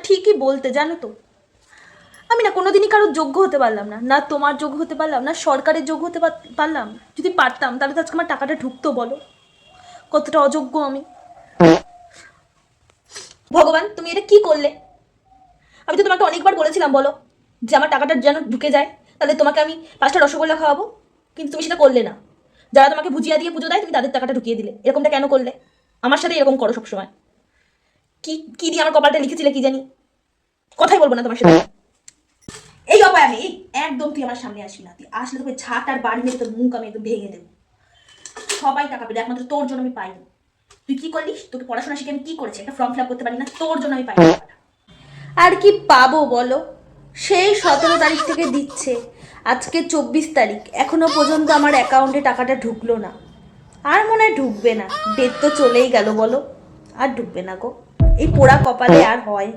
ঠিকই বলতে, জানো তো আমি না কোনোদিনই কারোর যোগ্য হতে পারলাম না, না তোমার যোগ্য হতে পারলাম, না সরকারের যোগ্য হতে পারলাম। যদি পারতাম তাহলে তো আজকে আমার টাকাটা ঢুকতো। বলো কতটা অযোগ্য আমি। ভগবান তুমি এটা কি করলে? আমি তো তোমাকে অনেকবার বলেছিলাম বলো যে আমার টাকাটা যেন ঢুকে যায়, তাহলে তোমাকে আমি 5টা রসগোল্লা খাওয়াবো, কিন্তু তুমি সেটা করলে না। যারা তোমাকে ভুজিয়া দিয়ে পুজো দেয় তুমি তাদের টাকাটা ঢুকিয়ে দিলে। এরকমটা কেন করলে? আমার সাথে এরকম করো সবসময়। কি কি দিয়ে আমার কপালটা লিখেছিলে কি জানি, কথাই বলবো না তোমার সাথে। এই অপায় আমি একদম, তুই আমার সামনে আসবি না। তুই আসলে তোকে ঝাঁট আর বাড়ি মেরে তোর মুখ আমি একদম ভেঙে দেবো। সবাই টাকা পেলে, একমাত্র তোর জন্য আমি পাইনি। তুই কি করলিস? তোকে পড়াশোনা শিখে আমি কি করেছি? একটা ফর্ম ফিল আপ করতে পারি না, তোর জন্য আমি পাইনি টাকাটা। আর কি পাবো বলো? সেই 17 তারিখ থেকে দিচ্ছে, আজকে 24 তারিখ, এখনো পর্যন্ত আমার অ্যাকাউন্টে টাকাটা ঢুকলো না। আর মনে হয় ঢুকবে না, ডেট তো চলেই গেল বলো। আর ঢুকবে না গো, এই পোড়া কপালে আর হয়।